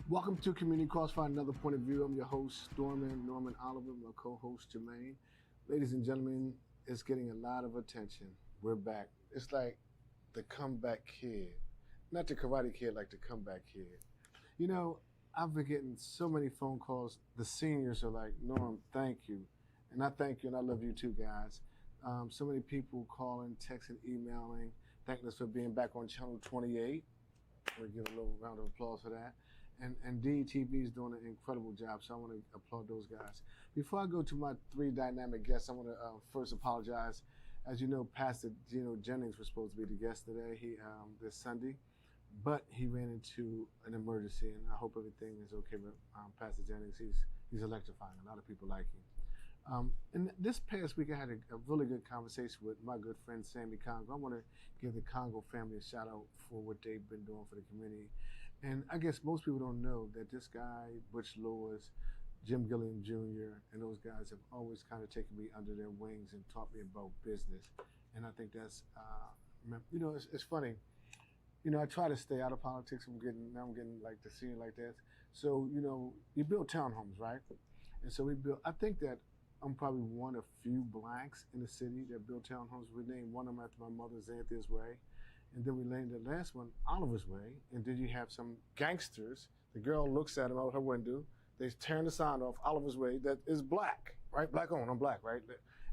Welcome to Community Crossfire, another point of view. I'm your host, Norman Oliver, my co-host, Jermaine. Ladies and gentlemen, it's getting a lot of attention. We're back. It's like the comeback kid. Not the Karate Kid, like the comeback kid. You know, I've been getting so many phone calls. The seniors are like, Norm, thank you. And I thank you, and I love you too, guys. So many people calling, texting, emailing, thanking us for being back on Channel 28. We'll give a little round of applause for that. And DETV is doing an incredible job, so I want to applaud those guys. Before I go to my three dynamic guests, I want to first apologize. As you know, Pastor Gino Jennings was supposed to be the guest today, this Sunday, but he ran into an emergency, and I hope everything is okay with Pastor Jennings. He's electrifying. A lot of people like him. And this past week, I had a really good conversation with my good friend, Sammy Congo. I want to give the Congo family a shout out for what they've been doing for the community. And I guess most people don't know that this guy, Butch Lewis, Jim Gilliam Jr., and those guys have always kind of taken me under their wings and taught me about business. And I think that's, it's funny. You know, I try to stay out of politics. I'm getting like the scene like that. So, you build townhomes, right? And so I think that I'm probably one of few blacks in the city that built townhomes. We named one of them after my mother, Zanthia's Way. And then we named the last one Oliver's Way. And then you have some gangsters. The girl looks at him out her window. They turn the sign off, Oliver's Way, that is black, right? Black owned, I'm black, right?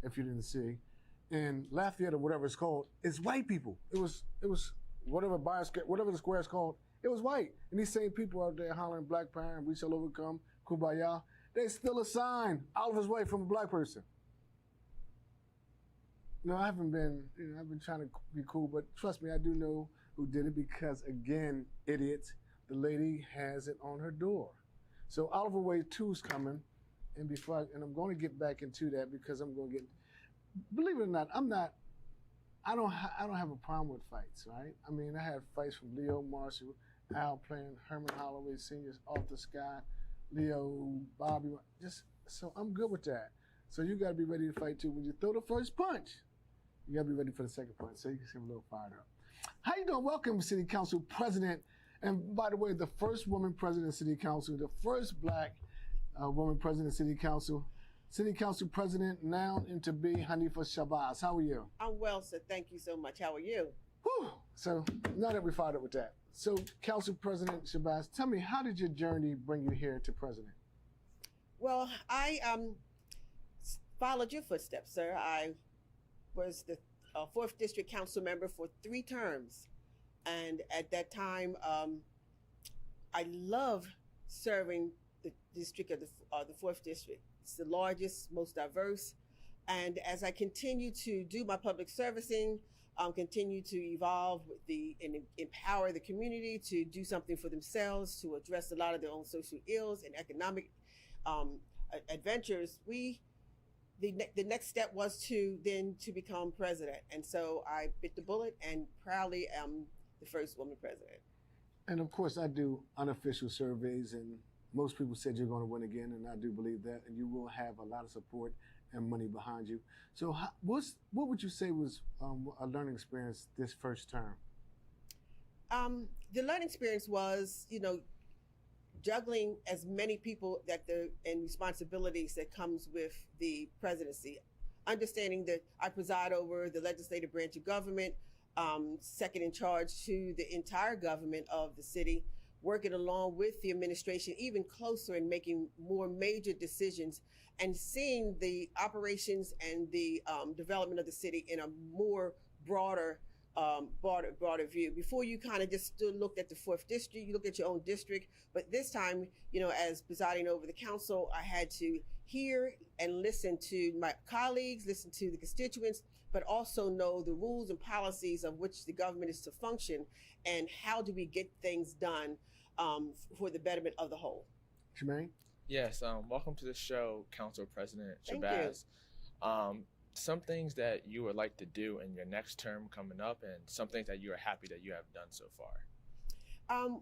If you didn't see. And Lafayette or whatever it's called, it's white people. It was whatever the square is called, it was white. And these same people out there hollering Black Power and we shall overcome, Kumbaya. There's still a sign, Oliver's Way, from a black person. I've been trying to be cool, but trust me, I do know who did it because, again, idiots, the lady has it on her door. So Oliver Way 2 is coming, and I'm going to get back into that because I'm going to get, believe it or not, I don't have a problem with fights, right? I mean, I had fights from Leo Marshall, Al Plain, Herman Holloway Sr., Arthur Scott, Leo, Bobby, so I'm good with that. So you got to be ready to fight too. When you throw the first punch, you got to be ready for the second punch. So you can see I'm a little fired up. How you doing? Welcome, City Council President. And by the way, the first woman president of City Council, the first black woman president of City Council. City Council President now into be Hanifa Shabazz. How are you? I'm well, sir. Thank you so much. How are you? Whew. So now that we fired up with that. So Council President Shabazz, tell me, how did your journey bring you here to president? Well, I followed your footsteps, sir. I was the 4th District Council member for 3 terms. And at that time, I love serving the district of the 4th District. It's the largest, most diverse. And as I continue to do my public servicing, continue to evolve and empower the community to do something for themselves, to address a lot of their own social ills and economic adventures, the next step was to become president. And so I bit the bullet and proudly am the first woman president. And of course, I do unofficial surveys, and most people said you're going to win again, and I do believe that, and you will have a lot of support and money behind you. So what would you say was a learning experience this first term? The learning experience was, juggling as many people and responsibilities that comes with the presidency. Understanding that I preside over the legislative branch of government, second in charge to the entire government of the city, working along with the administration even closer and making more major decisions and seeing the operations and the development of the city in a more broader view. Before, you kind of just looked at the 4th District, you look at your own district, but this time, as presiding over the council, I had to hear and listen to my colleagues, listen to the constituents, but also know the rules and policies of which the government is to function and how do we get things done for the betterment of the whole. Jermaine? Yes, welcome to the show, Council President Thank Shabazz. you. Some things that you would like to do in your next term coming up, and some things that you are happy that you have done so far.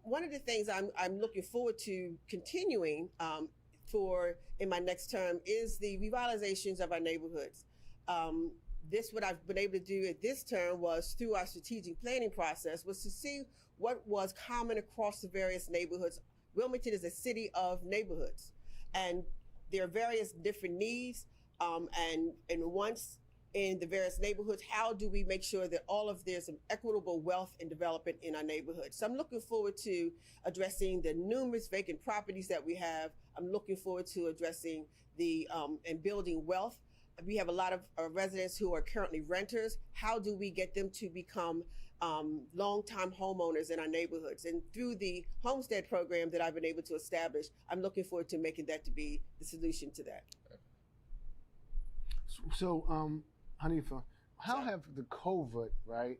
One of the things I'm looking forward to continuing in my next term is the revitalizations of our neighborhoods. What I've been able to do at this term was through our strategic planning process was to see what was common across the various neighborhoods Wilmington is a city of neighborhoods, and there are various different needs and wants in the various neighborhoods. How do we make sure that there's some equitable wealth and development in our neighborhoods? So I'm looking forward to addressing the numerous vacant properties that we have. I'm looking forward to addressing and building wealth. We have a lot of residents who are currently renters. How do we get them to become long-time homeowners in our neighborhoods? And through the homestead program that I've been able to establish, I'm looking forward to making that to be the solution to that. So, Hanifa, how have the COVID, right,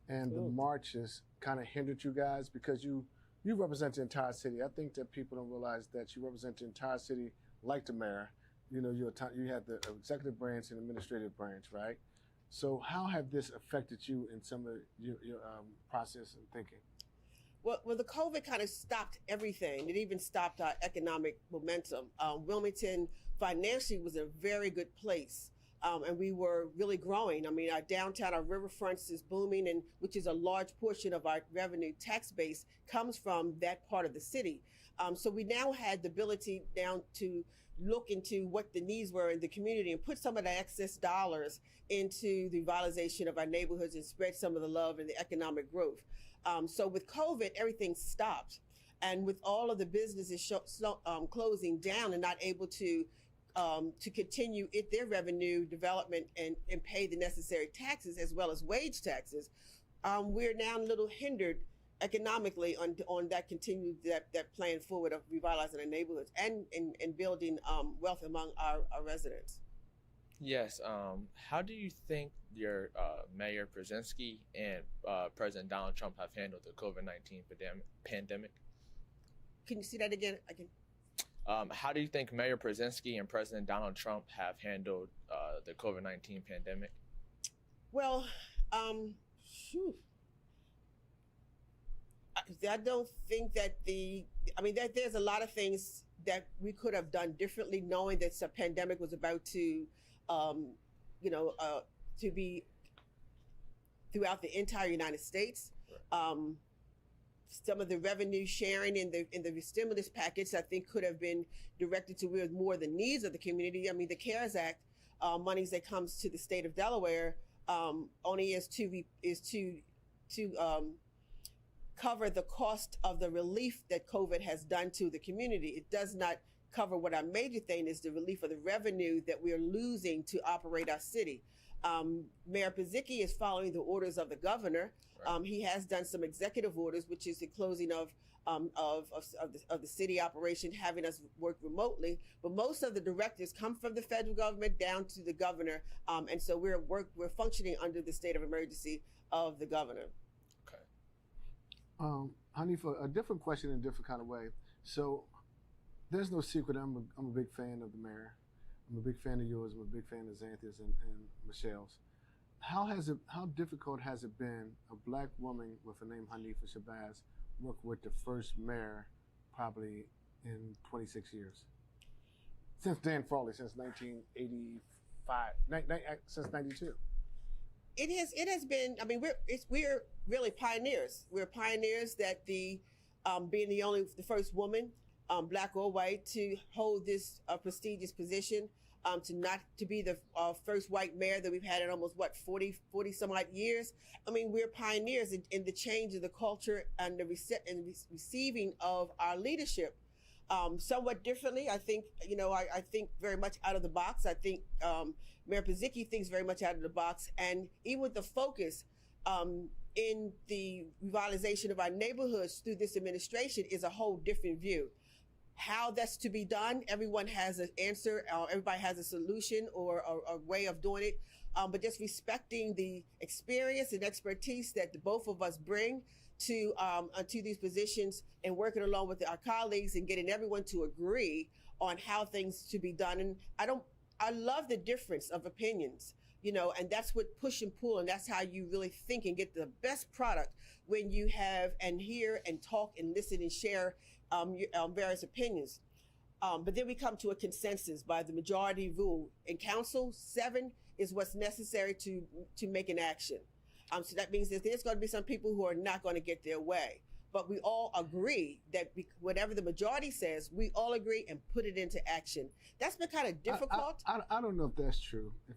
and the marches kind of hindered you guys? Because you represent the entire city. I think that people don't realize that you represent the entire city like the mayor. You know, you have the executive branch and administrative branch, right? So how have this affected you in some of your process and thinking? Well, the COVID kind of stopped everything. It even stopped our economic momentum. Wilmington financially was a very good place. And we were really growing. I mean, our downtown, our riverfronts is booming, and which is a large portion of our revenue tax base comes from that part of the city. So we now had the ability now to look into what the needs were in the community and put some of the excess dollars into the revitalization of our neighborhoods and spread some of the love and the economic growth. So with COVID, everything stopped. And with all of the businesses closing down and not able to continue their revenue development and pay the necessary taxes as well as wage taxes, we're now a little hindered economically on that that plan forward of revitalizing our neighborhoods and building wealth among our residents. Yes. How do you think your Mayor Brzezinski and President Donald Trump have handled the COVID-19 pandemic? Can you see that again? How do you think Mayor Brzezinski and President Donald Trump have handled the COVID-19 pandemic? Well, I don't think that there's a lot of things that we could have done differently, knowing that the pandemic was about to be throughout the entire United States. Right. Some of the revenue sharing in the stimulus package, I think, could have been directed to more the needs of the community. I mean, the CARES Act monies that comes to the state of Delaware only is to cover the cost of the relief that COVID has done to the community. It does not cover what our major thing is, the relief of the revenue that we're losing to operate our city. Mayor Brzezinski is following the orders of the governor. Right. He has done some executive orders, which is the closing of the city operation, having us work remotely. But most of the directives come from the federal government down to the governor, and so we're functioning under the state of emergency of the governor. Hanifa, a different question in a different kind of way. So there's no secret I'm a big fan of the mayor. I'm a big fan of yours. I'm a big fan of Zanthia's and Michelle's. How difficult has it been, a black woman with a name Hanifa Shabazz, work with the first mayor probably in 26 years? Since Dan Farley, since 1985, since 92. It has been. I mean, we're really pioneers. We're pioneers that being the first woman, black or white, to hold this prestigious position, to be the first white mayor that we've had in almost 40 some odd years. I mean, we're pioneers in the change of the culture and the receiving of our leadership. Somewhat differently, I think. I think very much out of the box. I think Mayor Brzezinski thinks very much out of the box, and even with the focus in the revitalization of our neighborhoods through this administration is a whole different view. How that's to be done, everyone has an answer, everybody has a solution or a way of doing it, but just respecting the experience and expertise that the both of us bring to these positions and working along with our colleagues and getting everyone to agree on how things to be done. And I love the difference of opinions, and that's what push and pull, and that's how you really think and get the best product when you have and hear and talk and listen and share various opinions. But then we come to a consensus by the majority rule. In council, 7 is what's necessary to make an action. So that means that there's going to be some people who are not going to get their way. but we all agree that whatever the majority says, we all agree and put it into action. That's been kind of difficult. I don't know if that's true. If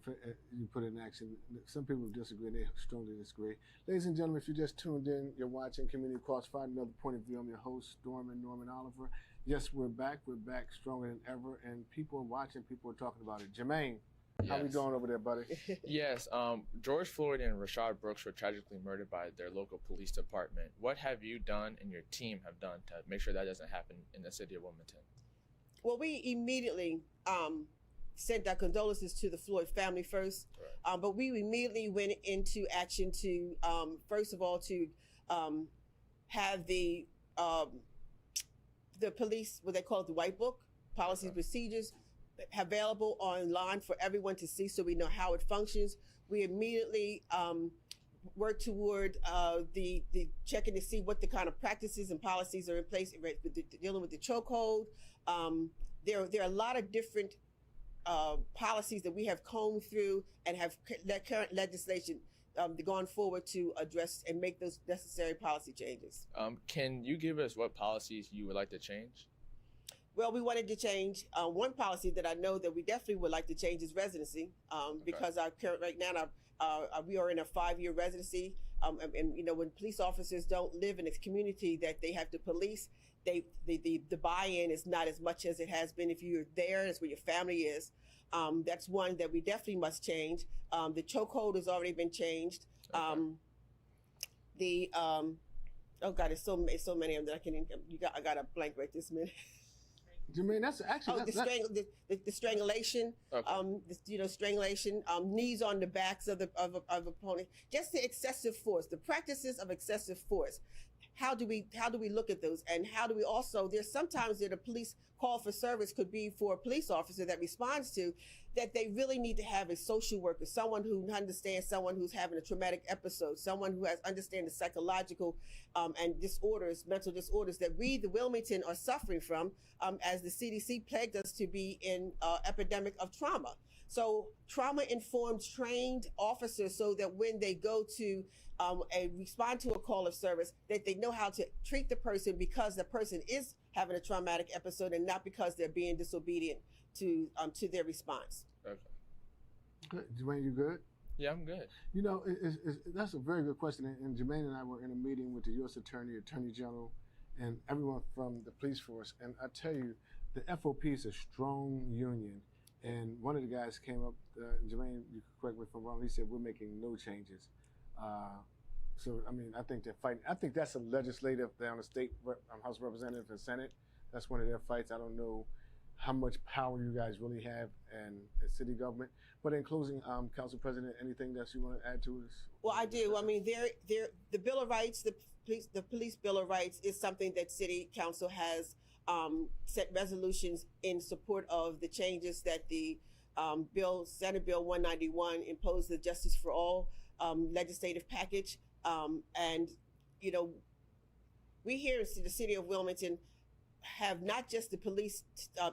you put it in action, some people disagree. They strongly disagree. Ladies and gentlemen, if you just tuned in, you're watching Community Crossfire, another point of view. I'm your host, Norman Oliver. Yes, we're back. We're back stronger than ever, and people are watching. People are talking about it. Jermaine, how we doing over there, buddy? Yes. George Floyd and Rayshard Brooks were tragically murdered by their local police department. What have you done and your team have done to make sure that doesn't happen in the city of Wilmington? Well, we immediately sent our condolences to the Floyd family first, right. But we immediately went into action to, first of all, to have the police, what they call it, the White Book, policies, okay. Procedures, available online for everyone to see so we know how it functions. We immediately work toward the checking to see what the kind of practices and policies are in place dealing with the chokehold. There are a lot of different policies that we have combed through and have current legislation gone forward to address and make those necessary policy changes. Can you give us what policies you would like to change? Well, we wanted to change one policy that I know that we definitely would like to change is residency, because our current right now we are in a 5-year residency, and you know, when police officers don't live in a community that they have to police, the buy-in is not as much as it has been. If you're there, it's where your family is. That's one that we definitely must change. The chokehold has already been changed. Okay. Oh God, there's so many of them that I got a blank right this minute. Jermaine, that's actually the strangulation, okay. Strangulation, knees on the backs of opponent, just the excessive force, the practices of excessive force. How do we look at those, and how do we also? There's sometimes that a police call for service could be for a police officer that responds to that they really need to have a social worker, someone who understands someone who's having a traumatic episode, someone who understands the psychological and disorders, mental disorders that we, the Wilmington, are suffering from, as the CDC plagued us to be in epidemic of trauma. So trauma-informed, trained officers, so that when they go to respond to a call of service, that they know how to treat the person because the person is having a traumatic episode and not because they're being disobedient to their response. Okay. Good. Jermaine, you good? Yeah, I'm good. You know, that's a very good question. And Jermaine and I were in a meeting with the U.S. Attorney General, and everyone from the police force. And I tell you, the FOP is a strong union. And one of the guys came up, Jermaine, you can correct me if I'm wrong, he said, we're making no changes. So, I mean, I think they're fighting. I think that's a legislative, they're on the state House of Representatives and Senate. That's one of their fights. I don't know how much power you guys really have in city government. But in closing, Council President, anything that you want to add to this? Well, I do. I mean, the Bill of Rights, the Police Bill of Rights is something that City Council has set resolutions in support of the changes that the Senate Bill 191 imposed the Justice for All legislative package. And, you know, we here in the city of Wilmington have not just the police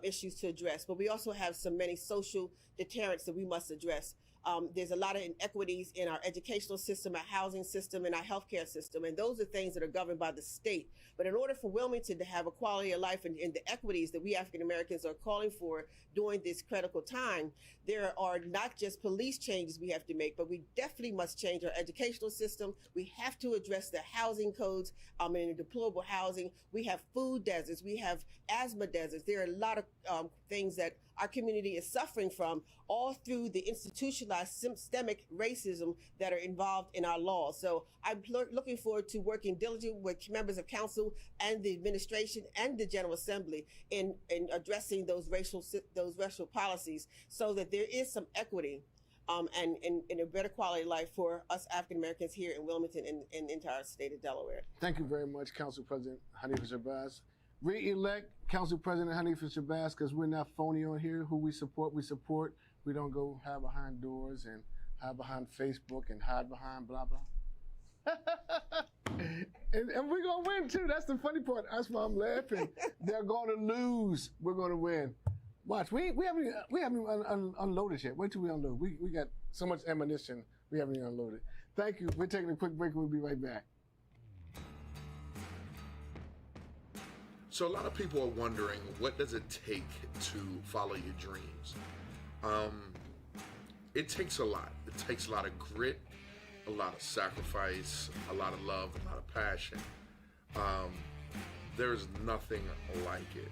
issues to address, but we also have many social deterrents that we must address. There's a lot of inequities in our educational system, our housing system, and our healthcare system, and those are things that are governed by the state. But in order for Wilmington to have a quality of life and the equities that we African Americans are calling for during this critical time, there are not just police changes we have to make, but we definitely must change our educational system. We have to address the housing codes and the deplorable housing. We have food deserts. We have asthma deserts. There are a lot of things that our community is suffering from, all through the institutionalized systemic racism that are involved in our laws. So I'm looking forward to working diligently with members of council and the administration and the General Assembly in addressing those racial policies, so that there is some equity and a better quality of life for us African Americans here in Wilmington and entire state of Delaware. Thank you very much, Council President Hanifa Shabazz. Re-elect Council President Hanifa Shabazz, because we're not phony on here. Who we support, we support. We don't go hide behind doors and hide behind Facebook and hide behind blah, blah. and we're going to win, too. That's the funny part. That's why I'm laughing. They're going to lose. We're going to win. Watch. We haven't even unloaded yet. Wait till we unload. We got so much ammunition. We haven't even unloaded. Thank you. We're taking a quick break. We'll be right back. So a lot of people are wondering, what does it take to follow your dreams? It takes a lot. It takes a lot of grit, a lot of sacrifice, a lot of love, a lot of passion. There's nothing like it.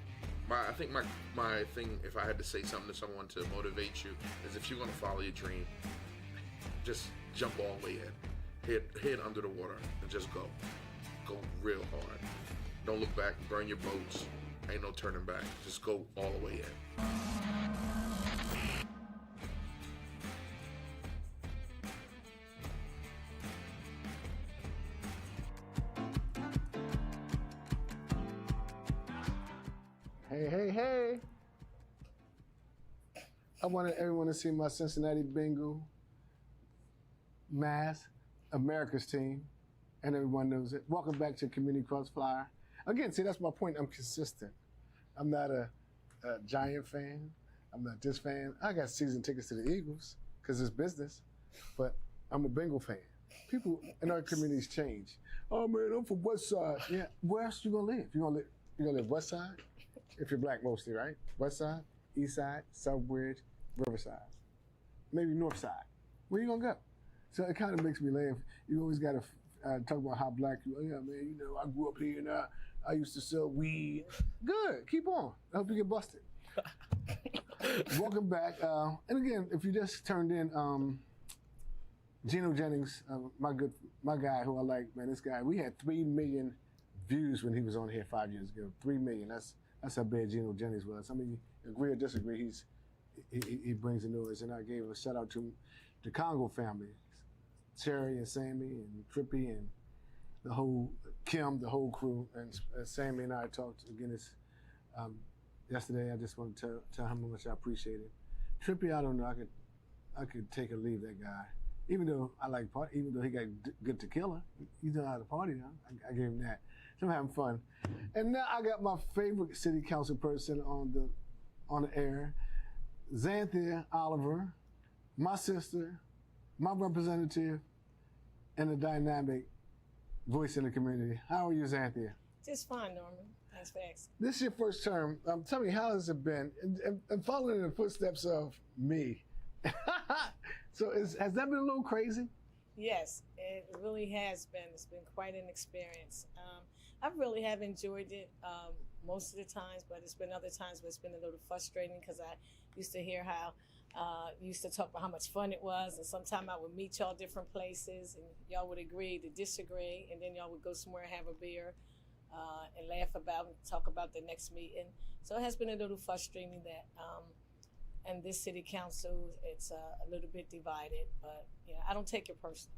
I think my thing, if I had to say something to someone to motivate you, is if you're going to follow your dream, just jump all the way in. Head under the water and just go. Go real hard. Don't look back, burn your boats. Ain't no turning back. Just go all the way in. Hey. I wanted everyone to see my Cincinnati Bengal mask, America's team, and everyone knows it. Welcome back to Community Crossfire. Again, see, that's my point. I'm consistent. I'm not a Giant fan. I'm not this fan. I got season tickets to the Eagles because it's business, but I'm a Bengal fan. People in our communities change. Oh man, I'm from West Side. Yeah, where else you gonna live? You gonna live West Side? If you're black mostly, right? West Side, East Side, Southbridge, Riverside, maybe North Side. Where you gonna go? So it kind of makes me laugh. You always gotta talk about how black you are. Yeah, man, you know, I grew up here and I used to sell weed. Good, keep on. I hope you get busted. Welcome back. And again, if you just turned in, Geno Jennings, my guy who I like, man, this guy, we had 3 million views when he was on here 5 years ago. 3 million. That's how bad Geno Jennings was. I mean, agree or disagree, he brings the noise. And I gave a shout out to the Congo family, Terry and Sammy and Trippy and the whole Kim, the whole crew. And Sammy and I talked again this yesterday. I just want to tell him how much I appreciate it. Trippy, I don't know. I could take or leave that guy. Even though I like party, even though he got good tequila, he know how to party now. I gave him that. So I'm having fun. And now I got my favorite city council person on the air, Zanthia Oliver, my sister, my representative, and a dynamic voice in the community. How are you, Zanthia? Just fine, Norman. Thanks for asking. This is your first term. Tell me, how has it been? And following in the footsteps of me. So has that been a little crazy? Yes, it really has been. It's been quite an experience. I really have enjoyed it most of the times, but it's been other times where it's been a little frustrating because I used to hear how you used to talk about how much fun it was, and sometimes I would meet y'all different places, and y'all would agree to disagree, and then y'all would go somewhere and have a beer and laugh about and talk about the next meeting. So it has been a little frustrating that, and this city council, it's a little bit divided, but yeah, I don't take it personally.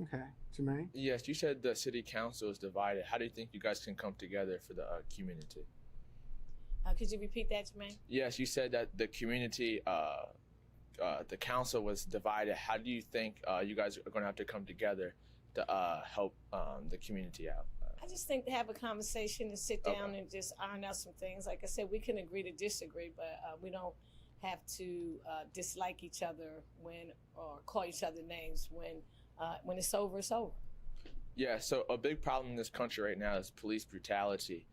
Okay, Jermaine? Yes, you said the city council is divided. How do you think you guys can come together for the community? Could you repeat that, Jermaine? Yes, you said that the community, the council was divided. How do you think you guys are going to have to come together to help the community out? I just think to have a conversation and sit down and just iron out some things. Like I said, we can agree to disagree, but we don't have to dislike each other or call each other names when it's over, it's over. Yeah, so a big problem in this country right now is police brutality.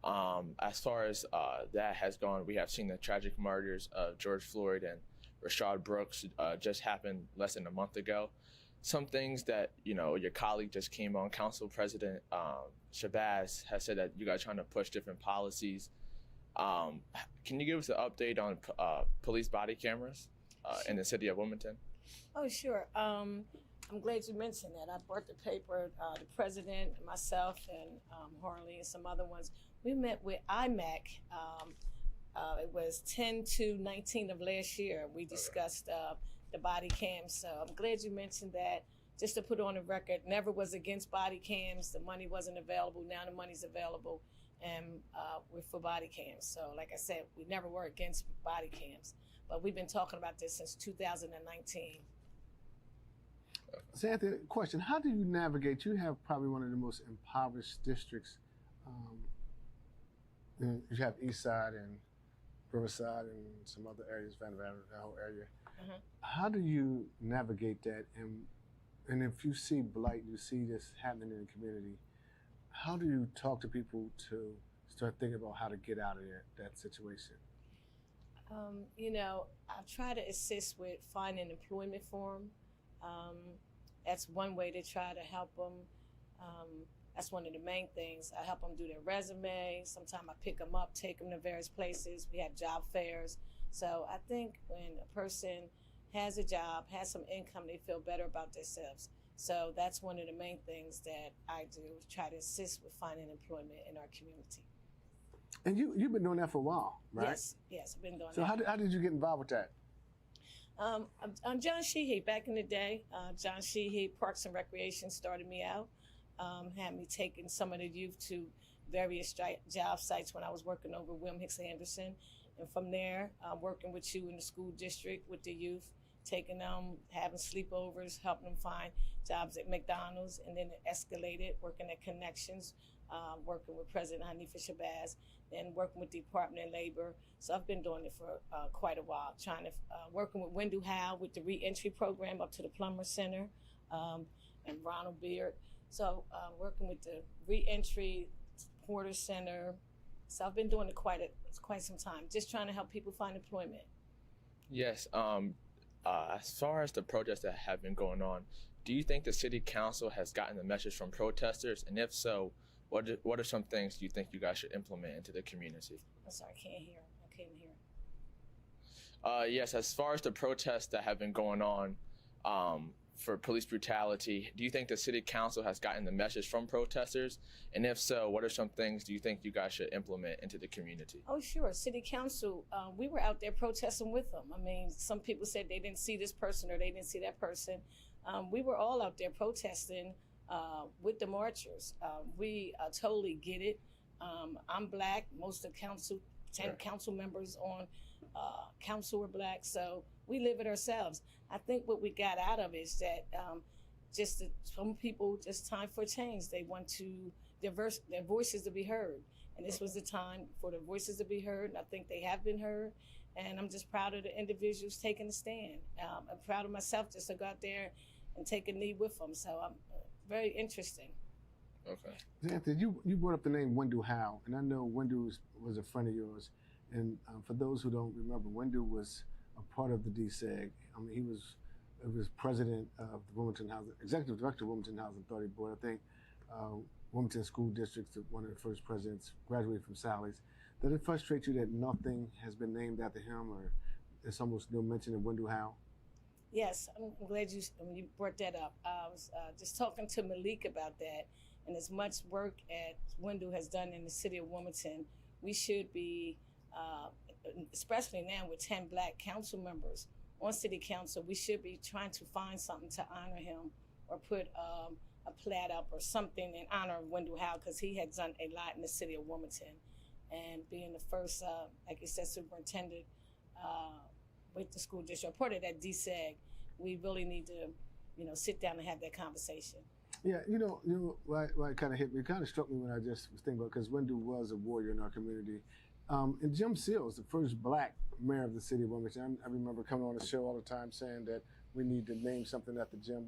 As far as that has gone, we have seen the tragic murders of George Floyd and Rayshard Brooks just happened less than a month ago. Some things that, you know, your colleague just came on, Council President Shabazz has said that you guys are trying to push different policies. Can you give us an update on police body cameras in the city of Wilmington? Oh, sure. I'm glad you mentioned that. I brought the paper, the president, myself, and Harlee and some other ones. We met with IMAC. It was 10/2/19 of last year. We discussed the body cams. So I'm glad you mentioned that. Just to put on the record, never was against body cams. The money wasn't available. Now the money's available, and we're for body cams. So like I said, we never were against body cams. But we've been talking about this since 2019. Zanthia, question, how do you navigate? You have probably one of the most impoverished districts. You have East Side and Riverside and some other areas, that whole area. Mm-hmm. How do you navigate that? And if you see blight, you see this happening in the community, how do you talk to people to start thinking about how to get out of that situation? I try to assist with finding employment for them. That's one way to try to help them. That's one of the main things. I help them do their resume. Sometimes I pick them up, take them to various places. We have job fairs. So I think when a person has a job, has some income, they feel better about themselves. So that's one of the main things that I do, try to assist with finding employment in our community. And you've been doing that for a while, right? Yes, I've been doing so that. So how did you get involved with that? John Sheehy, back in the day, John Sheehy, Parks and Recreation started me out, had me taking some of the youth to various job sites when I was working over Wilmington. And from there, working with you in the school district with the youth, taking them, having sleepovers, helping them find jobs at McDonald's, and then it escalated, working at Connections, working with President Hanifa Shabazz, and working with the Department of Labor. So I've been doing it for quite a while, trying to, working with D.H.L with the reentry program up to the Plumber Center, and Ronald Beard. So working with the reentry Porter Center. So I've been doing it quite some time, just trying to help people find employment. Yes. As far as the protests that have been going on, do you think the city council has gotten the message from protesters? And if so, what are some things you think you guys should implement into the community? I'm sorry, I couldn't hear. Yes, as far as the protests that have been going on for police brutality, do you think the city council has gotten the message from protesters? And if so, what are some things do you think you guys should implement into the community? Oh, sure. City council, we were out there protesting with them. I mean, some people said they didn't see this person or they didn't see that person. We were all out there protesting with the marchers. We totally get it. I'm Black. Most of the council, 10 council members on council were Black. So we live it ourselves. I think what we got out of it is that some people, just time for change. They want their voices to be heard. And this was the time for the voices to be heard. And I think they have been heard. And I'm just proud of the individuals taking a stand. I'm proud of myself just to go out there and take a knee with them. So I'm very interesting. Okay. Zanthia, you brought up the name D.H.L, and I know D.H.L was a friend of yours. And for those who don't remember, D.H.L was a part of the DSEG. I mean, he was president of the Wilmington Housing, executive director of Wilmington Housing Authority Board. I think Wilmington School District's one of the first presidents, graduated from Sally's. Does it frustrate you that nothing has been named after him, or there's almost no mention of D.H.L? Yes, I'm glad you brought that up. I was just talking to Malik about that, and as much work as D.H.L has done in the city of Wilmington, we should be, especially now with 10 Black council members on city council, we should be trying to find something to honor him or put a plaque up or something in honor of D.H.L because he had done a lot in the city of Wilmington. And being the first, like you said, superintendent with the school district, part of that DSEG, we really need to, sit down and have that conversation. Yeah, why it kind of hit me, it kind of struck me when I just was thinking about, because D.H.L was a warrior in our community. And Jim Seals, the first Black mayor of the city of Wilmington, I remember coming on the show all the time saying that we need to name something after Jim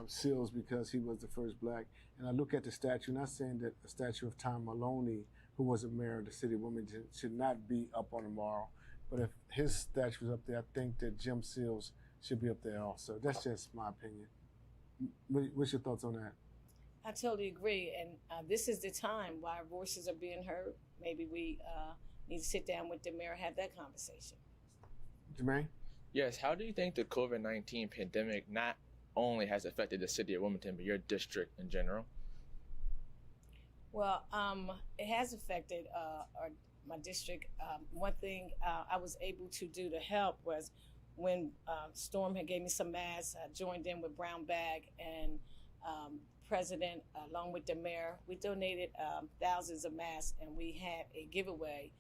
Seals because he was the first Black. And I look at the statue, not saying that a statue of Tom Maloney, who was a mayor of the city of Wilmington, should not be up on the Mall. But if his statue is up there, I think that Jim Seals should be up there also. That's just my opinion. What's your thoughts on that? I totally agree. And this is the time why our voices are being heard. Maybe we need to sit down with the mayor and have that conversation. Jermaine? Yes, how do you think the COVID-19 pandemic not only has affected the city of Wilmington, but your district in general? Well, it has affected my district. One thing I was able to do to help was when Storm had gave me some masks, I joined in with Brown Bag and President, along with the mayor. We donated thousands of masks, and we had a giveaway.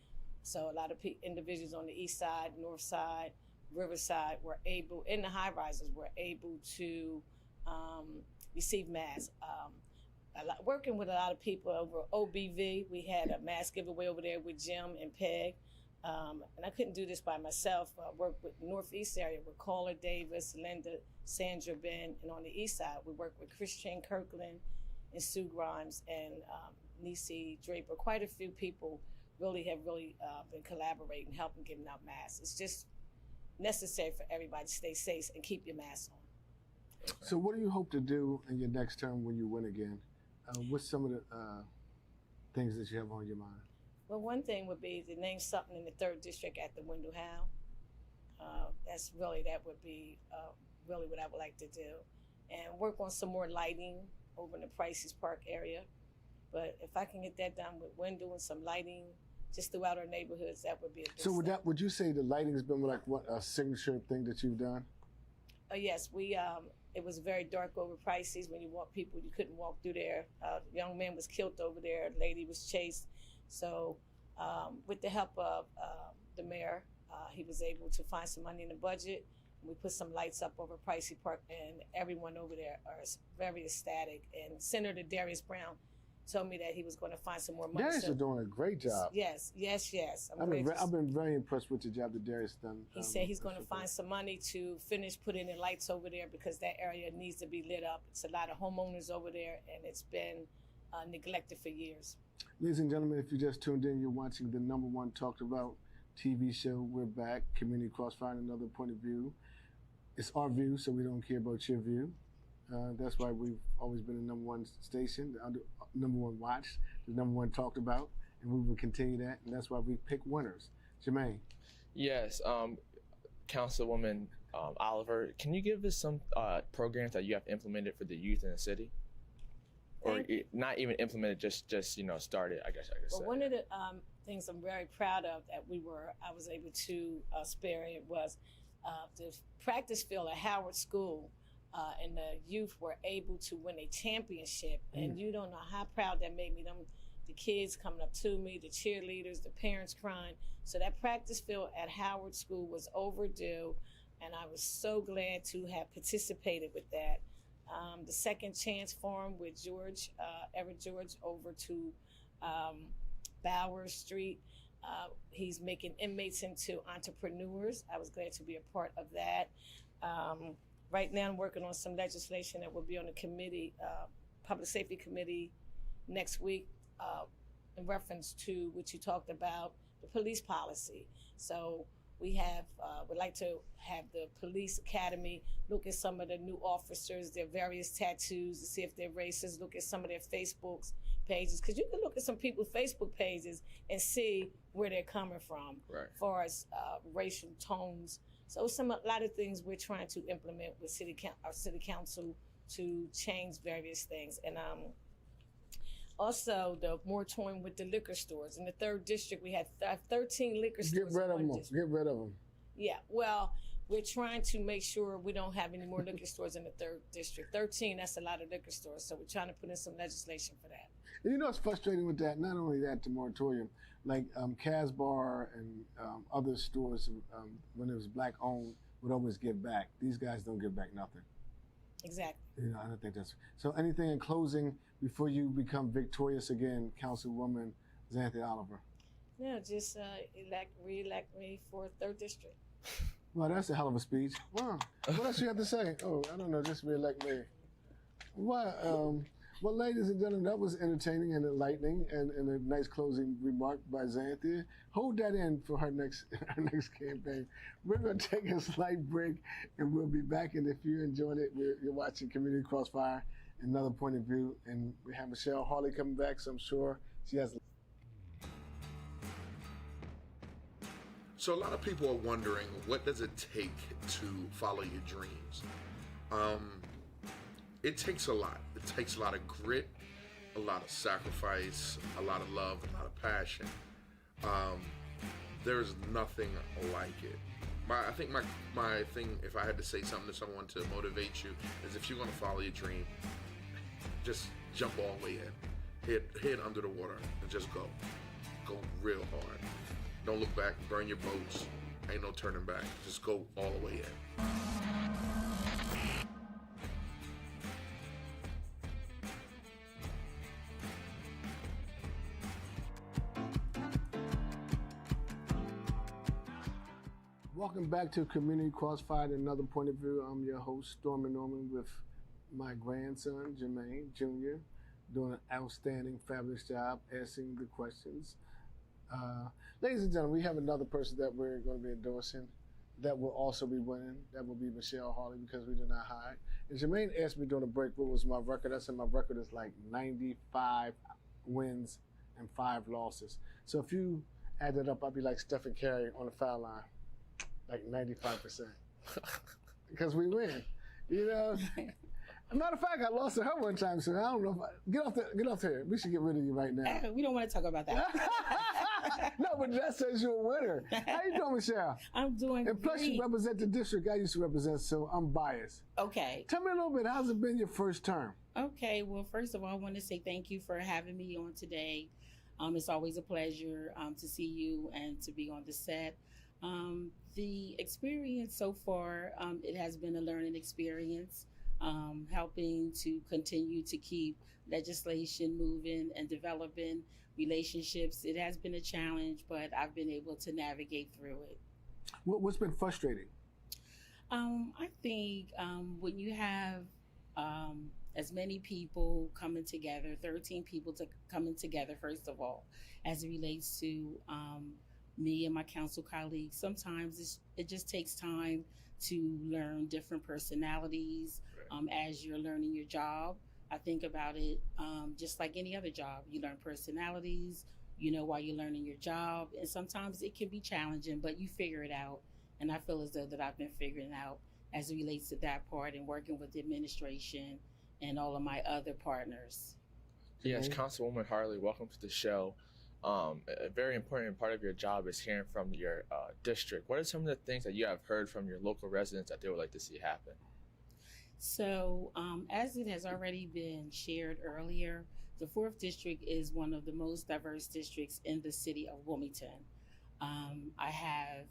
So a lot of individuals on the east side, north side, Riverside were able, in the high rises, were able to receive masks. Working with a lot of people over OBV, we had a mask giveaway over there with Jim and Peg. And I couldn't do this by myself. I worked with Northeast area with Caller Davis, Linda, Sandra Ben, and on the east side, we worked with Christian Kirkland and Sue Grimes and Nisi Draper, quite a few people really have been collaborating, helping giving out masks. It's just necessary for everybody to stay safe and keep your mask on. So what do you hope to do in your next term when you win again? What's some of the things that you have on your mind? Well, one thing would be to name something in the 3rd District at the Wendell Howe. That would be really what I would like to do. And work on some more lighting over in the Prices Park area. But if I can get that done with Wendell and some lighting just throughout our neighborhoods, that would be a good So step. would you say the lighting has been like what a signature thing that you've done? Yes, it was very dark over Prices. When you couldn't walk through there. A young man was killed over there. A lady was chased. So with the help of the mayor, he was able to find some money in the budget. We put some lights up over Pricey Park, and everyone over there are very ecstatic. And Senator Darius Brown told me that he was going to find some more money. Darius is doing a great job. Yes. I've been very impressed with the job that Darius done. He said he's going to find some money to finish putting in lights over there because that area needs to be lit up. It's a lot of homeowners over there, and it's been neglected for years. Ladies and gentlemen, if you just tuned in, you're watching the #1 talked about TV show. We're back, Community Crossfire, another point of view. It's our view, so we don't care about your view. That's why we've always been the #1 station, the #1 watched, the #1 talked about, and we will continue that. And that's why we pick winners. Jermaine. Yes, Councilwoman Oliver, can you give us some programs that you have implemented for the youth in the city? Or not even implemented, just started, I guess I could say. Well, one of the things I'm very proud of that I was able to spearhead was the practice field at Howard School, and the youth were able to win a championship. And you don't know how proud that made me. The kids coming up to me, the cheerleaders, the parents crying. So that practice field at Howard School was overdue, and I was so glad to have participated with that. The Second Chance Forum with Everett George over to Bowers Street. He's making inmates into entrepreneurs. I was glad to be a part of that. Right now I'm working on some legislation that will be on the committee, Public Safety Committee next week, in reference to what you talked about, the police policy. So we would like to have the police academy look at some of the new officers, their various tattoos, to see if they're racist, look at some of their Facebook pages, because you can look at some people's Facebook pages and see where they're coming from, right, as far as racial tones. So a lot of things we're trying to implement with our city council to change various things. And also the moratorium with the liquor stores. In the 3rd District, we had 13 liquor stores. Get rid of them. Get rid of them. Yeah, well, we're trying to make sure we don't have any more liquor stores in the 3rd District. 13, that's a lot of liquor stores. So we're trying to put in some legislation for that. And you know what's frustrating with that? Not only that, the moratorium, like Casbar and other stores, when it was black owned, would always give back. These guys don't give back nothing. Exactly. I don't think that's so. Anything in closing before you become victorious again, Councilwoman Zanthia Oliver? No, just re-elect me for 3rd District. Well, that's a hell of a speech. Wow. What else you have to say? Oh, I don't know. Just re-elect me. Well, ladies and gentlemen, that was entertaining and enlightening, and a nice closing remark by Zanthia. Hold that in for her next campaign. We're going to take a slight break, and we'll be back. And if you enjoyed it, you're watching Community Crossfire, another point of view. And we have Michelle Harlee coming back, so I'm sure she has. So a lot of people are wondering, what does it take to follow your dreams? It takes a lot. It takes a lot of grit, a lot of sacrifice, a lot of love, a lot of passion. There's nothing like it. I think my thing, if I had to say something to someone to motivate you, is if you're going to follow your dream, just jump all the way in. Head under the water and just go. Go real hard. Don't look back, burn your boats. Ain't no turning back. Just go all the way in. Welcome back to Community Crossfire, another point of view. I'm your host, Stormy Norman, with my grandson, Jermaine Jr., doing an outstanding, fabulous job answering the questions. Ladies and gentlemen, we have another person that we're going to be endorsing that will also be winning. That will be Michelle Harlee, because we do not hide. And Jermaine asked me during the break what was my record. I said my record is like 95 wins and 5 losses. So if you add that up, I'd be like Stephen Curry on the foul line, like 95%. Because we win, you know. Matter of fact, I lost to her one time, so I don't know if get off there. We should get rid of you right now. We don't want to talk about that. No, but that says you're a winner. How you doing, Michelle? I'm doing And plus, great. you represent the district I used to represent, so I'm biased. Okay. Tell me a little bit. How's it been your first term? Okay. Well, first of all, I want to say thank you for having me on today. It's always a pleasure to see you and to be on the set. The experience so far, it has been a learning experience. Helping to continue to keep legislation moving and developing relationships. It has been a challenge, but I've been able to navigate through it. What's been frustrating? I think when you have as many people coming together, 13 people coming together, first of all, as it relates to me and my council colleagues, sometimes it just takes time to learn different personalities. As you're learning your job, I think about it just like any other job. You learn personalities, you know, while you're learning your job. And sometimes it can be challenging, but you figure it out. And I feel as though that I've been figuring out as it relates to that part and working with the administration and all of my other partners. Yes, Councilwoman Harlee, welcome to the show. A very important part of your job is hearing from your district. What are some of the things that you have heard from your local residents that they would like to see happen? So, as it has already been shared earlier, the 4th District is one of the most diverse districts in the city of Wilmington. I have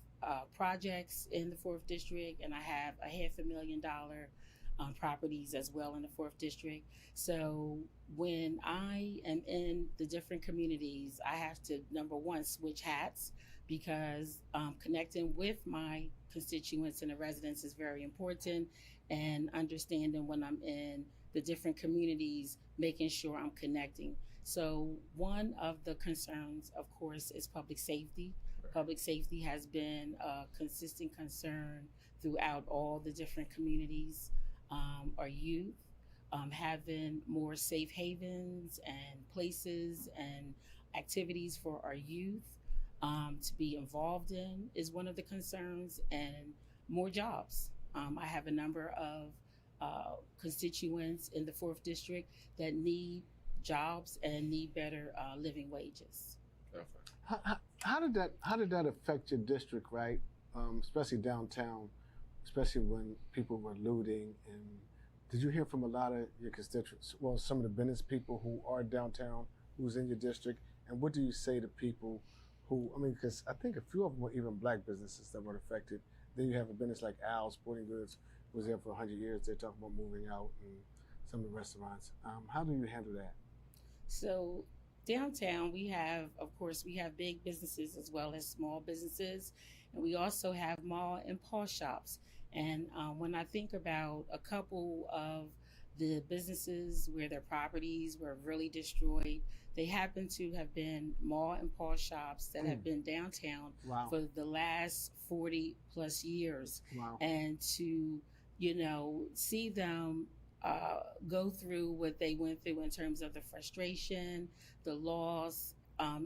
projects in the 4th District, and I have a $500,000 properties as well in the 4th District. So when I am in the different communities, I have to, number one, switch hats, because connecting with my constituents and the residents is very important, and understanding when I'm in the different communities, making sure I'm connecting. So one of the concerns, of course, is public safety. Public safety has been a consistent concern throughout all the different communities. Our youth, having more safe havens and places and activities for our youth to be involved in is one of the concerns, and more jobs. I have a number of constituents in the 4th District that need jobs and need better living wages. How did that affect your district, right? Especially downtown, especially when people were looting. And did you hear from a lot of your constituents? Well, some of the business people who are downtown, who's in your district, and what do you say to people who? I mean, because I think a few of them were even black businesses that were affected. Then you have a business like D.H.L Sporting Goods, was there for 100 years. They're talking about moving out, and some of the restaurants. How do you handle that? So downtown, we have big businesses as well as small businesses, and we also have mall and pawn shops. And when I think about a couple of the businesses where their properties were really destroyed, they happen to have been mall and pawn shops that have been downtown for the last 40 plus years. Wow. And to, see them go through what they went through in terms of the frustration, the loss,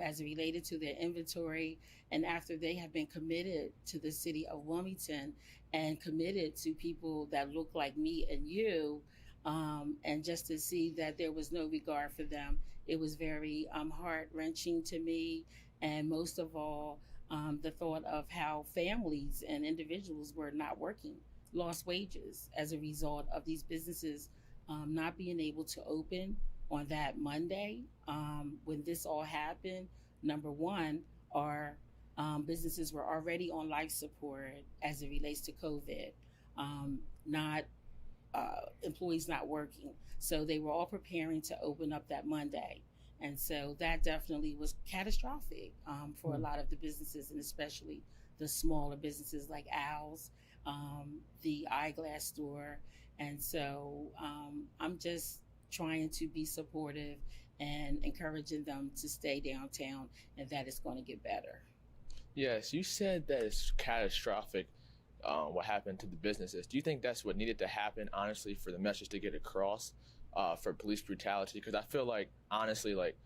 as it related to their inventory, and after they have been committed to the city of Wilmington and committed to people that look like me and you, and just to see that there was no regard for them, it was very heart-wrenching to me. And most of all, the thought of how families and individuals were not working, lost wages as a result of these businesses not being able to open on that Monday. When this all happened, number one, our businesses were already on life support as it relates to COVID, employees not working. So they were all preparing to open up that Monday. And so that definitely was catastrophic for a lot of the businesses, and especially the smaller businesses like D.H.L's, the eyeglass store. And so I'm just trying to be supportive and encouraging them to stay downtown, and that it's going to get better. Yes, you said that it's catastrophic what happened to the businesses. Do you think that's what needed to happen, honestly, for the message to get across for police brutality? Because I feel like, honestly, like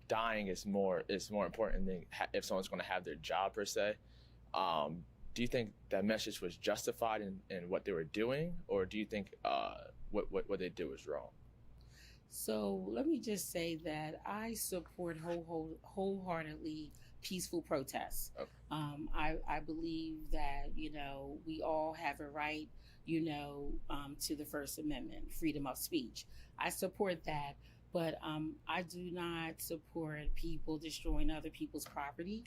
dying is more important than if someone's going to have their job, per se. Do you think that message was justified in what they were doing, or do you think what they did was wrong? So let me just say that I support wholeheartedly peaceful protests. Okay. I believe that, we all have a right, to the First Amendment, freedom of speech. I support that, but I do not support people destroying other people's property.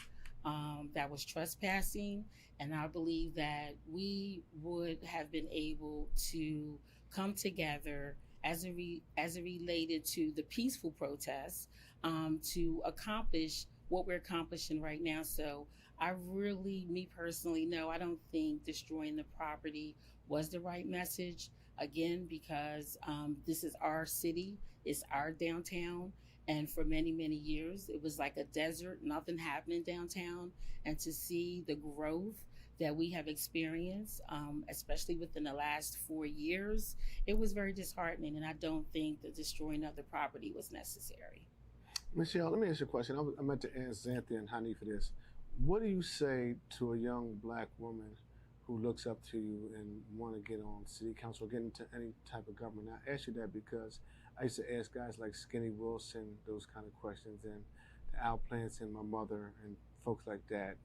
That was trespassing, and I believe that we would have been able to come together as it related to the peaceful protests to accomplish what we're accomplishing right now. So I really, me personally, no, I don't think destroying the property was the right message. Again, because this is our city, it's our downtown. And for many, many years, it was like a desert, nothing happening downtown. And to see the growth that we have experienced, especially within the last 4 years, it was very disheartening. And I don't think the destroying of the property was necessary. Michelle, let me ask you a question. I meant to ask Zanthia and Hanifa this. What do you say to a young black woman who looks up to you and want to get on city council, get into any type of government? I ask you that because I used to ask guys like Skinny Wilson those kind of questions, and Al Plants and my mother and folks like that.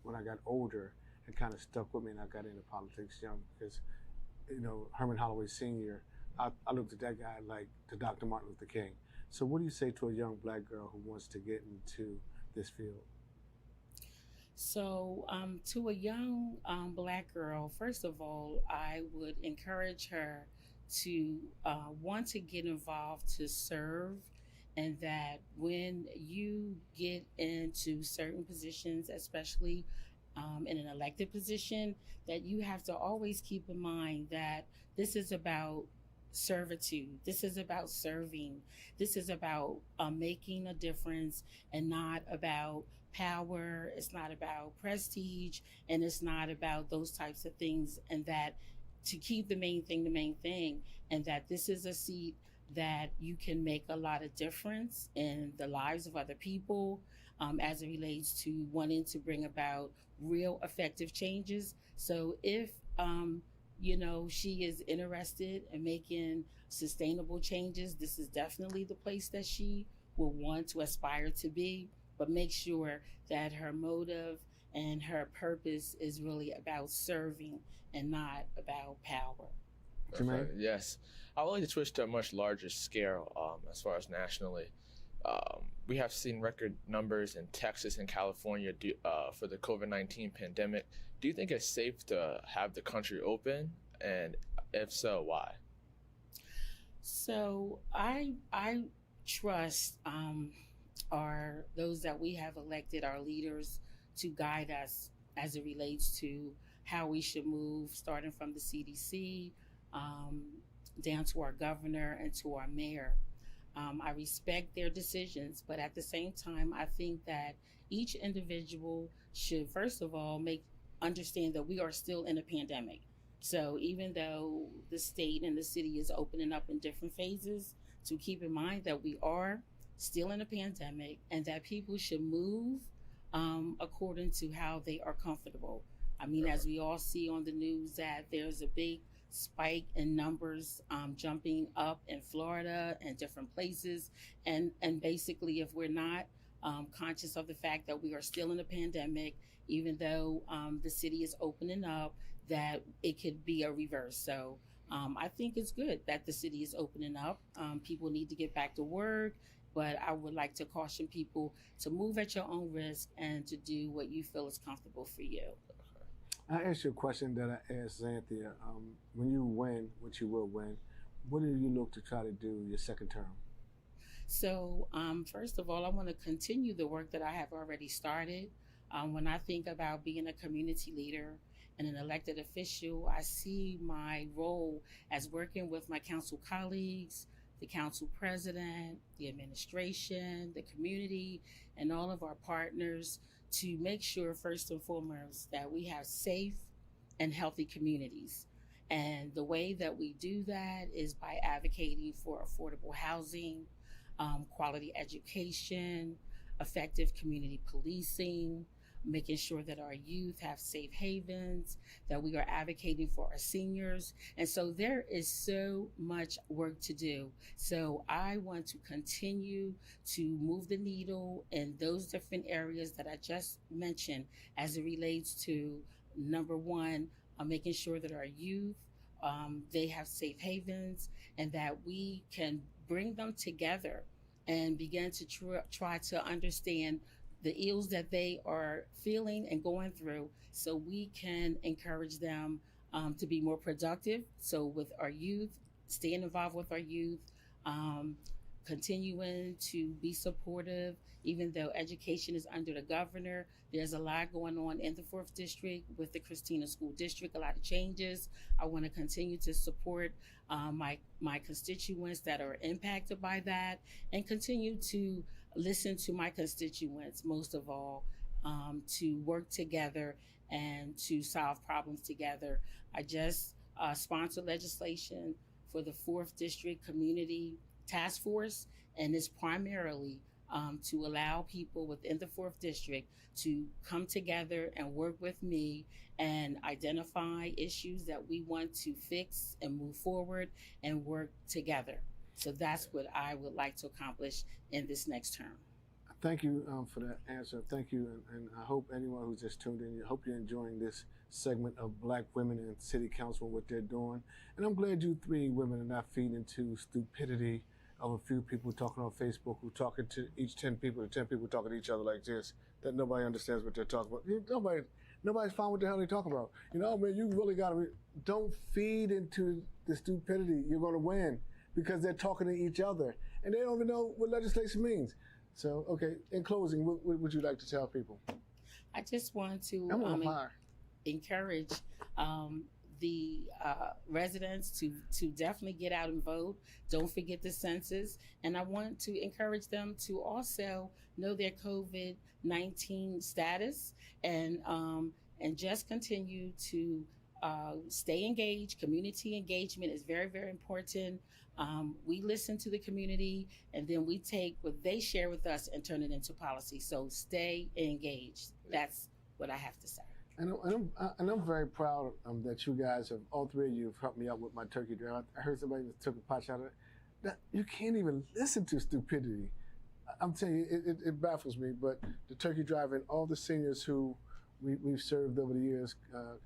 When I got older, it kind of stuck with me, and I got into politics young because, Herman Holloway Sr., I looked at that guy like the Dr. Martin Luther King. So what do you say to a young black girl who wants to get into this field? So to a young black girl, first of all, I would encourage her to want to get involved, to serve, and that when you get into certain positions, especially in an elected position, that you have to always keep in mind that this is about servitude. This is about serving. This is about making a difference, and not about power. It's not about prestige, and it's not about those types of things. And that to keep the main thing, and that this is a seat that you can make a lot of difference in the lives of other people as it relates to wanting to bring about real effective changes. So if she is interested in making sustainable changes, this is definitely the place that she will want to aspire to be, but make sure that her motive and her purpose is really about serving and not about power. Okay. Yes. I would like to switch to a much larger scale as far as nationally. We have seen record numbers in Texas and California for the COVID-19 pandemic. Do you think it's safe to have the country open? And if so, why? So I trust those that we have elected, our leaders, to guide us as it relates to how we should move, starting from the CDC down to our governor and to our mayor. I respect their decisions, but at the same time, I think that each individual should, first of all, understand that we are still in a pandemic. So even though the state and the city is opening up in different phases, to keep in mind that we are still in a pandemic, and that people should move according to how they are comfortable. I mean, as we all see on the news, that there's a big spike in numbers jumping up in Florida and different places. And basically, if we're not conscious of the fact that we are still in a pandemic, even though the city is opening up, that it could be a reverse. So I think it's good that the city is opening up. People need to get back to work, but I would like to caution people to move at your own risk and to do what you feel is comfortable for you. I asked you a question that I asked Zanthia. When you win, which you will win, what do you look to try to do your second term? So first of all, I want to continue the work that I have already started. When I think about being a community leader and an elected official, I see my role as working with my council colleagues, the council president, the administration, the community, and all of our partners to make sure, first and foremost, that we have safe and healthy communities. And the way that we do that is by advocating for affordable housing, quality education, effective community policing, making sure that our youth have safe havens, that we are advocating for our seniors. And so there is so much work to do. So I want to continue to move the needle in those different areas that I just mentioned as it relates to, number one, making sure that our youth, they have safe havens, and that we can bring them together and begin to try to understand the ills that they are feeling and going through, so we can encourage them to be more productive. So with our youth, staying involved with our youth, continuing to be supportive, even though education is under the governor. There's a lot going on in the 4th District with the Christina School District, a lot of changes. I want to continue to support my constituents that are impacted by that, and continue to listen to my constituents, most of all, to work together and to solve problems together. I just sponsored legislation for the 4th District Community Task Force, and it's primarily to allow people within the 4th District to come together and work with me and identify issues that we want to fix and move forward and work together. So that's what I would like to accomplish in this next term. Thank you for that answer. Thank you, and I hope anyone who's just tuned in, I hope you're enjoying this segment of Black women in City Council and what they're doing. And I'm glad you 3 women are not feeding into stupidity of a few people talking on Facebook who talking to each 10 people, the 10 people talking to each other like this, that nobody understands what they're talking about. Nobody's found what the hell they're talking about. Man, you really gotta, don't feed into the stupidity. You're gonna win, because they're talking to each other and they don't even know what legislation means. So, okay, in closing, what would you like to tell people? I just want to encourage the residents to definitely get out and vote. Don't forget the census. And I want to encourage them to also know their COVID-19 status, and just continue to stay engaged. Community engagement is very, very important. We listen to the community, and then we take what they share with us and turn it into policy. So stay engaged. That's what I have to say. And I'm very proud that you guys have, all 3 of you have helped me out with my turkey drive. I heard somebody that took a potch out of it. That you can't even listen to stupidity. I'm telling you, it baffles me. But the turkey drive and all the seniors who we've served over the years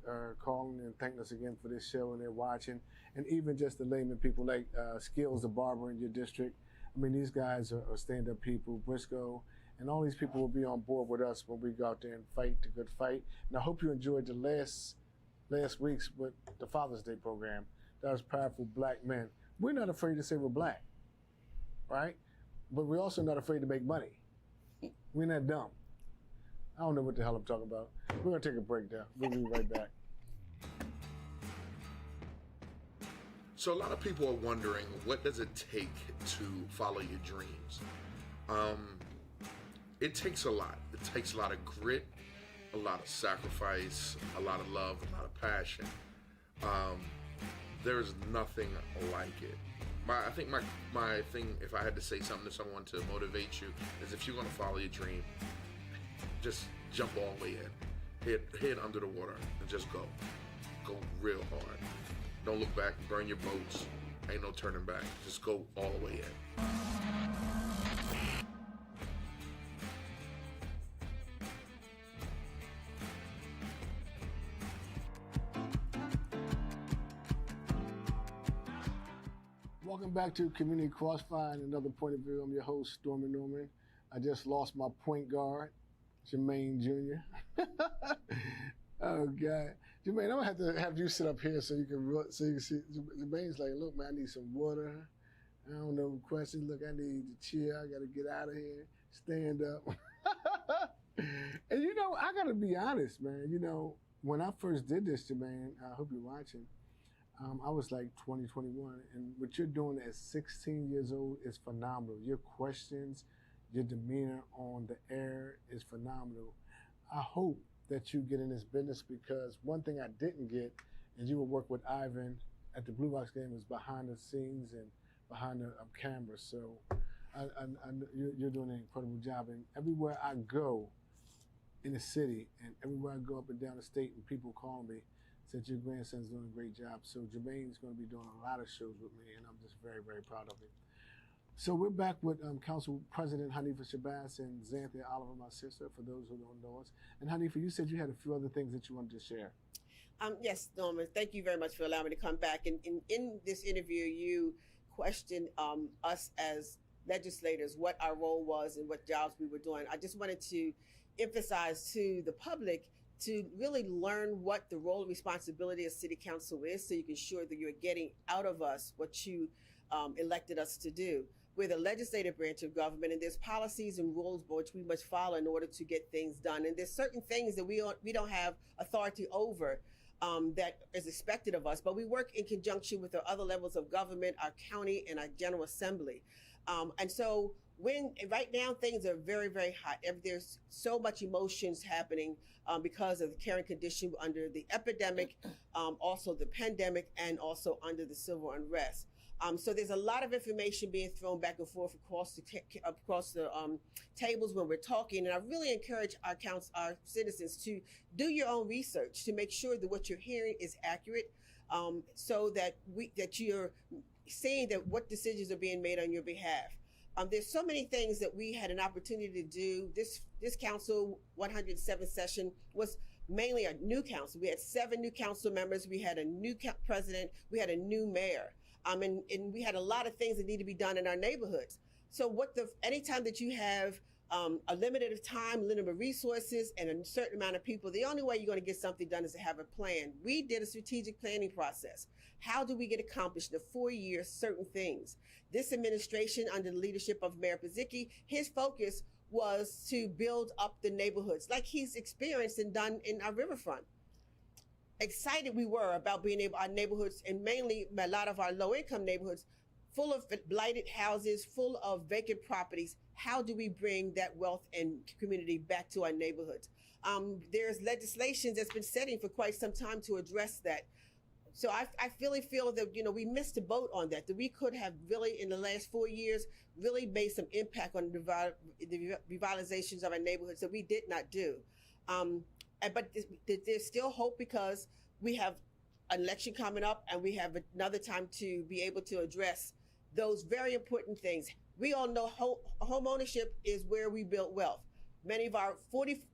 are calling and thanking us again for this show, and they're watching. And even just the layman people like Skills, the barber in your district. I mean, these guys are stand-up people, Briscoe, and all these people will be on board with us when we go out there and fight the good fight. And I hope you enjoyed the last week's with the Father's Day program. That was powerful Black men. We're not afraid to say we're Black, right? But we're also not afraid to make money. We're not dumb. I don't know what the hell I'm talking about. We're gonna take a break now. We'll be right back. So a lot of people are wondering, what does it take to follow your dreams? It takes a lot. It takes a lot of grit, a lot of sacrifice, a lot of love, a lot of passion. There's nothing like it. I think my thing, if I had to say something to someone to motivate you, is if you're gonna follow your dream, just jump all the way in. Head under the water and just go. Go real hard. Don't look back and burn your boats. Ain't no turning back. Just go all the way in. Welcome back to Community Crossfire and Another Point of View. I'm your host, Stormy Norman. I just lost my point guard, Jermaine Jr. Oh, God. Jermaine, I'm going to have you sit up here so you can see. Jermaine's like, look, man, I need some water. I don't know questions. Look, I need to chill. I got to get out of here, stand up. And, I got to be honest, man. when I first did this, Jermaine, I hope you're watching, I was like 20, 21. And what you're doing at 16 years old is phenomenal. Your questions, your demeanor on the air is phenomenal. I hope that you get in this business, because one thing I didn't get is you will work with Ivan at the Blue Box game is behind the scenes and behind the camera. So you're doing an incredible job. And everywhere I go in the city and everywhere I go up and down the state, and people call me, said your grandson's doing a great job. So Jermaine's going to be doing a lot of shows with me, and I'm just very, very proud of him. So we're back with Council President Hanifa Shabazz and Zanthia Oliver, my sister, for those who don't know us. And Hanifa, you said you had a few other things that you wanted to share. Yes, Norman, thank you very much for allowing me to come back. And in this interview, you questioned us as legislators, what our role was and what jobs we were doing. I just wanted to emphasize to the public to really learn what the role and responsibility of City Council is, so you can ensure that you're getting out of us what you elected us to do. We're the legislative branch of government, and there's policies and rules which we must follow in order to get things done. And there's certain things that we don't have authority over that is expected of us, but we work in conjunction with the other levels of government, our county and our General Assembly. And so right now things are very, very hot. There's so much emotions happening because of the current condition under the epidemic, also the pandemic, and also under the civil unrest. So there's a lot of information being thrown back and forth across the tables when we're talking. And I really encourage our citizens to do your own research to make sure that what you're hearing is accurate, so that you're seeing that what decisions are being made on your behalf. There's so many things that we had an opportunity to do. This council 107th session was mainly a new council. We had 7 new council members. We had a new president. We had a new mayor. And we had a lot of things that need to be done in our neighborhoods. So anytime that you have a limited time, limited resources, and a certain amount of people, the only way you're going to get something done is to have a plan. We did a strategic planning process. How do we get accomplished in 4 years certain things? This administration, under the leadership of Mayor Pizicki, his focus was to build up the neighborhoods like he's experienced and done in our riverfront. Excited we were about being able, our neighborhoods, and mainly a lot of our low-income neighborhoods, full of blighted houses, full of vacant properties. How do we bring that wealth and community back to our neighborhoods? There's legislation that's been setting for quite some time to address that. So I really feel that, we missed the boat on that we could have really, in the last 4 years, really made some impact on the revitalizations of our neighborhoods that we did not do. But there's still hope, because we have an election coming up, and we have another time to be able to address those very important things. We all know home ownership is where we build wealth. Many of our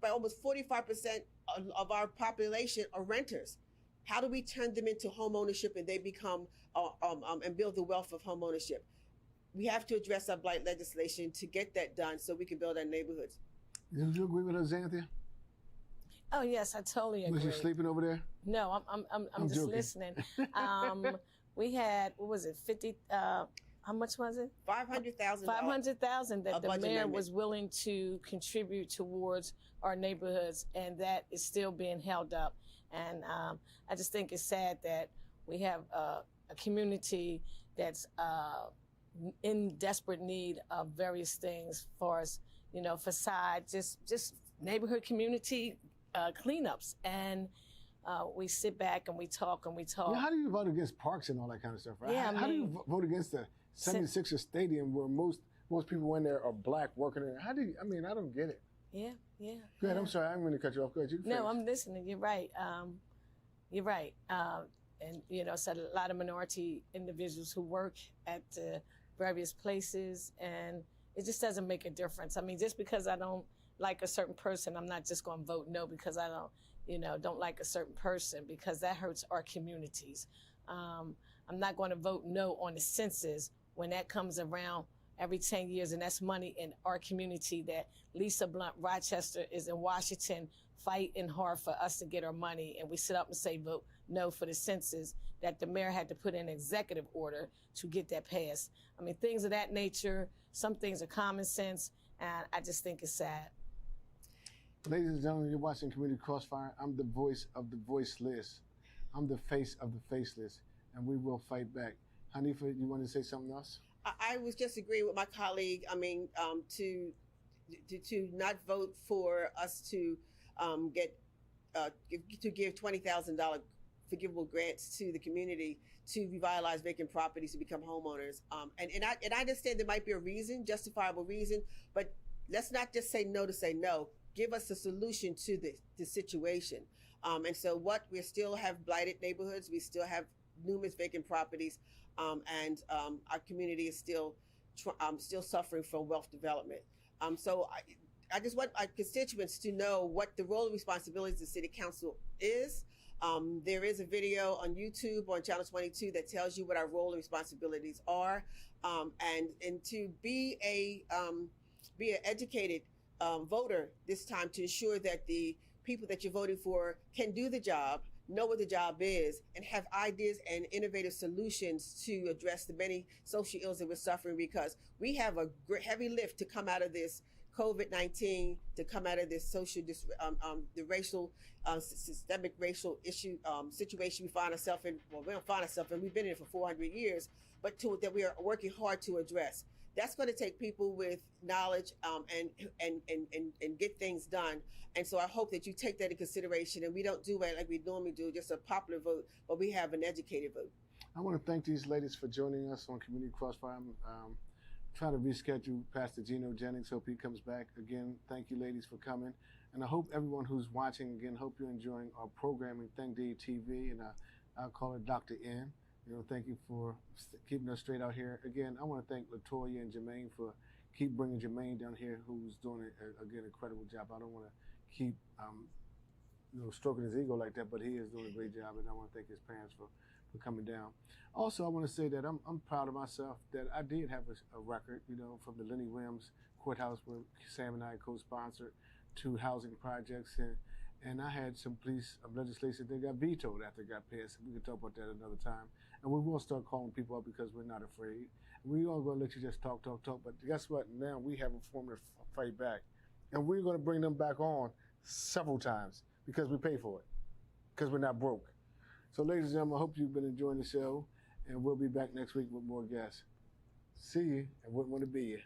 almost 45% of our population are renters. How do we turn them into home ownership and they become and build the wealth of home ownership? We have to address our blight legislation to get that done so we can build our neighborhoods. Did you agree with us, Zanthia? Oh yes, I totally agree. Was you sleeping over there? No, I'm just joking. listening. We had, what was it, 50? How much was it? $500,000. $500,000 that the mayor amendment was willing to contribute towards our neighborhoods, and that is still being held up. And I just think it's sad that we have a community that's in desperate need of various things, as far as facade, just neighborhood community cleanups, and we sit back and we talk and we talk. How do you vote against parks and all that kind of stuff, right? Yeah, how do you vote against the 76ers stadium where most people in there are black working there? How do you? I don't get it. Yeah. Go ahead. I'm sorry. I'm going to cut you off. Go ahead. You can No, finish. I'm listening. You're right. You're right. And so a lot of minority individuals who work at various places, and it just doesn't make a difference. Just because I don't like a certain person, I'm not just going to vote no because I don't like a certain person, because that hurts our communities. I'm not going to vote no on the census when that comes around every 10 years, and that's money in our community that Lisa Blunt Rochester is in Washington fighting hard for us to get our money, and we sit up and say vote no for the census that the mayor had to put in executive order to get that passed. Things of that nature. Some things are common sense, and I just think it's sad. Ladies and gentlemen, you're watching Community Crossfire. I'm the voice of the voiceless. I'm the face of the faceless, and we will fight back. Hanifa, you want to say something else? I was just agreeing with my colleague. I mean, to not vote for us to give $20,000 forgivable grants to the community to revitalize vacant properties to become homeowners. And I understand there might be a reason, justifiable reason, but let's not just say no to say no. Give us a solution to the situation. And so we still have blighted neighborhoods. We still have numerous vacant properties. And our community is still suffering from wealth development. So I just want our constituents to know what the role and responsibilities of the City Council is. There is a video on YouTube on Channel 22 that tells you what our role and responsibilities are, and to be an educated voter this time, to ensure that the people that you're voting for can do the job, know what the job is, and have ideas and innovative solutions to address the many social ills that we're suffering, because we have a heavy lift to come out of this COVID-19, to come out of this social, the racial, systemic racial issue situation we find ourselves in. Well, we don't find ourselves in. We've been in it for 400 years, but that we are working hard to address. That's going to take people with knowledge and get things done. And so I hope that you take that into consideration, and we don't do it like we normally do, just a popular vote, but we have an educated vote. I want to thank these ladies for joining us on Community Crossfire. I'm trying to reschedule Pastor Gino Jennings. Hope he comes back. Again, thank you ladies for coming. And I hope everyone who's watching, again, hope you're enjoying our programming. Thank DETV, and I'll call her Dr. N. Thank you for keeping us straight out here. Again, I want to thank LaToya and Jermaine for keep bringing Jermaine down here, who's doing again, incredible job. I don't want to keep stroking his ego like that, but he is doing a great job, and I want to thank his parents for coming down. Also, I want to say that I'm proud of myself that I did have a record, from the Lenny Williams Courthouse, where Sam and I co-sponsored 2 housing projects, and I had some legislation that got vetoed after it got passed. We can talk about that another time. And we will start calling people up because we're not afraid. We aren't going to let you just talk, but guess what? Now we have a form to fight back. And we're going to bring them back on several times because we pay for it, because we're not broke. So ladies and gentlemen, I hope you've been enjoying the show, and we'll be back next week with more guests. See you, and wouldn't want to be you.